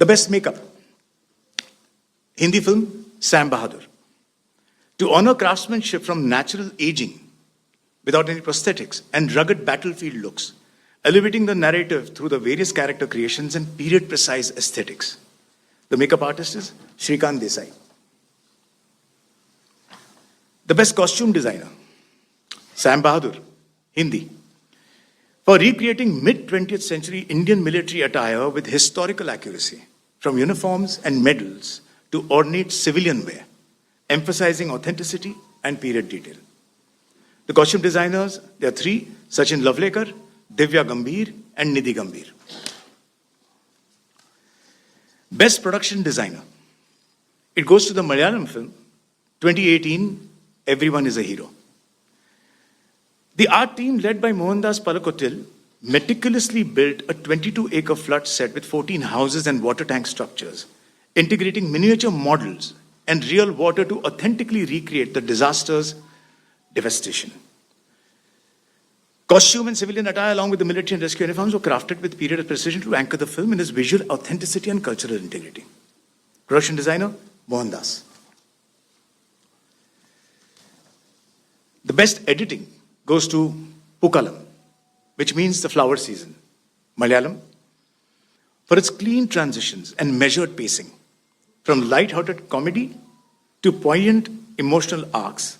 The best makeup, Hindi film, Sam Bahadur. To honor craftsmanship from natural aging without any prosthetics and rugged battlefield looks, elevating the narrative through the various character creations and period-precise aesthetics. The makeup artist is Shrikant Desai. The best costume designer, Sam Bahadur, Hindi. For recreating mid-20th century Indian military attire with historical accuracy, from uniforms and medals to ornate civilian wear, emphasizing authenticity and period detail. The costume designers, there are three: Sachin Lavlekar, Divya Gambhir, and Nidhi Gambhir. Best production designer. It goes to the Malayalam film, 2018, Everyone is a Hero. The art team led by Mohandas Palakottil meticulously built a 22-acre flood set with 14 houses and water tank structures, integrating miniature models and real water to authentically recreate the disaster's devastation. Costume and civilian attire along with the military and rescue uniforms were crafted with period precision to anchor the film in its visual authenticity and cultural integrity. Production designer, Mohandas. The best editing goes to Pukalam, which means the flower season, Malayalam, for its clean transitions and measured pacing, from light-hearted comedy to poignant emotional arcs,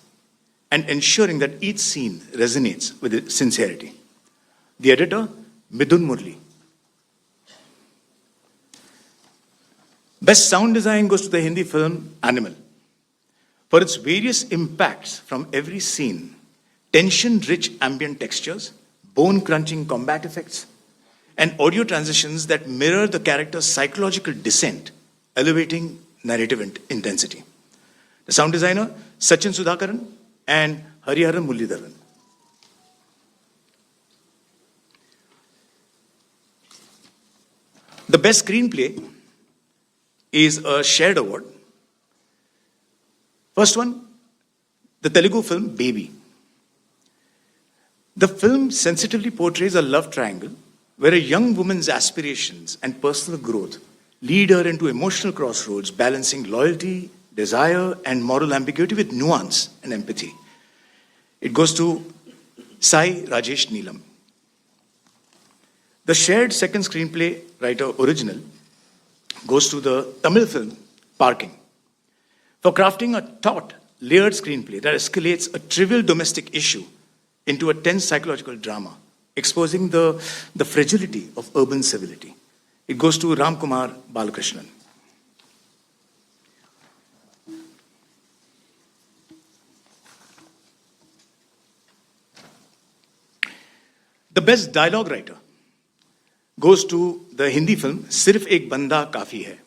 and ensuring that each scene resonates with sincerity. The editor, Midun Murli. Best sound design goes to the Hindi film Animal. For its various impacts from every scene, tension-rich ambient textures, bone-crunching combat effects, and audio transitions that mirror the character's psychological descent, elevating narrative intensity. The sound designer, Sachin Sudhakaran and Hariharan Mullidharan. The best screenplay is a shared award. First one, the Telugu film Baby. The film sensitively portrays a love triangle where a young woman's aspirations and personal growth lead her into emotional crossroads, balancing loyalty, desire, and moral ambiguity with nuance and empathy. It goes to Sai Rajesh Neelam. The shared second screenplay writer original goes to the Tamil film Parking. For crafting a taut, layered screenplay that escalates a trivial domestic issue into a tense psychological drama, exposing the fragility of urban civility. It goes to Ramkumar Balakrishnan. The best dialogue writer goes to the Hindi film Sirf Ek Banda Kafi Hai.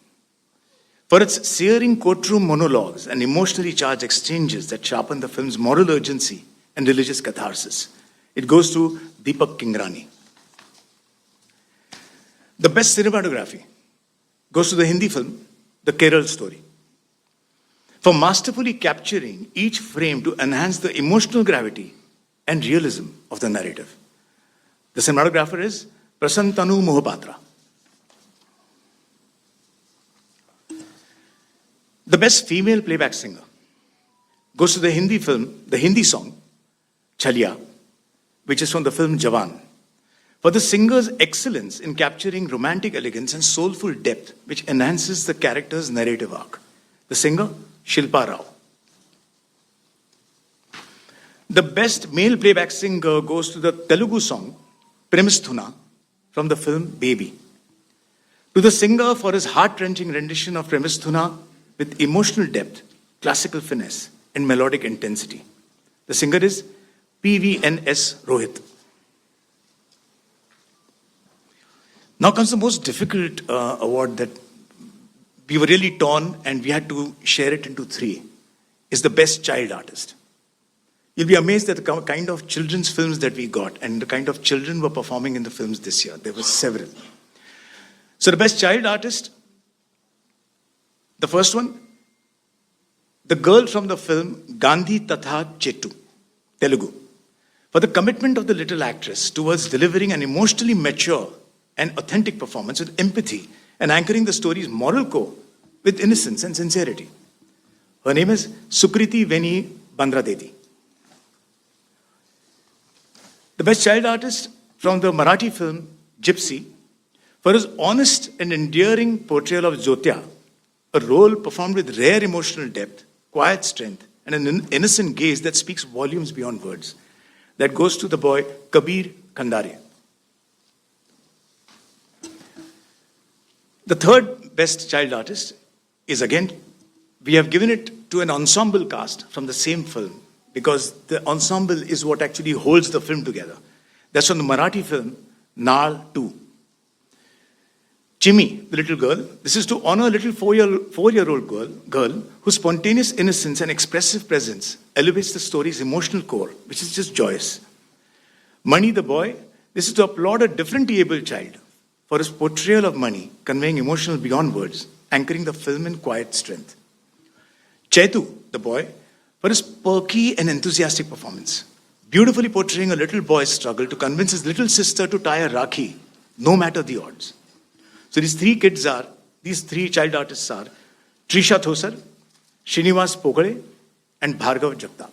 For its searing courtroom monologues and emotionally charged exchanges that sharpen the film's moral urgency and religious catharsis. It goes to Deepak Kingrani. The best cinematography goes to the Hindi film The Kerala Story. For masterfully capturing each frame to enhance the emotional gravity and realism of the narrative. The cinematographer is Prasantanu Mohapatra. The best female playback singer goes to the Hindi film, the Hindi song, Chaliya, which is from the film Jawan. For the singer's excellence in capturing romantic elegance and soulful depth, which enhances the character's narrative arc. The singer, Shilpa Rao. The best male playback singer goes to the Telugu song, Premisthuna, from the film Baby. To the singer for his heart-wrenching rendition of Premisthuna with emotional depth, classical finesse, and melodic intensity. The singer is PVNS Rohit. Now comes the most difficult award that we were really torn and we had to share it into three, is the best child artist. You'll be amazed at the kind of children's films that we got and the kind of children were performing in the films this year. There were several. So the best child artist, the first one, the girl from the film Gandhi Tatha Chetu, Telugu, for the commitment of the little actress towards delivering an emotionally mature and authentic performance with empathy and anchoring the story's moral core with innocence and sincerity. Her name is Sukriti Veni Bandradeti. The best child artist from the Marathi film Gypsy for his honest and endearing portrayal of Jyotya, a role performed with rare emotional depth, quiet strength, and an innocent gaze that speaks volumes beyond words. That goes to the boy Kabir Khandare. The third best child artist is again, we have given it to an ensemble cast from the same film because the ensemble is what actually holds the film together. That's from the Marathi film Naal 2. Chimmy, the little girl, this is to honor a little four-year-old girl whose spontaneous innocence and expressive presence elevates the story's emotional core, which is just joyous. Mani, the boy, this is to applaud a differently abled child for his portrayal of money, conveying emotional beyond words, anchoring the film in quiet strength. Chetu, the boy, for his perky and enthusiastic performance, beautifully portraying a little boy's struggle to convince his little sister to tie a rakhi, no matter the odds. So these three child artists are Trisha Thosar, Srinivas Pogale, and Bhargav Jagtap.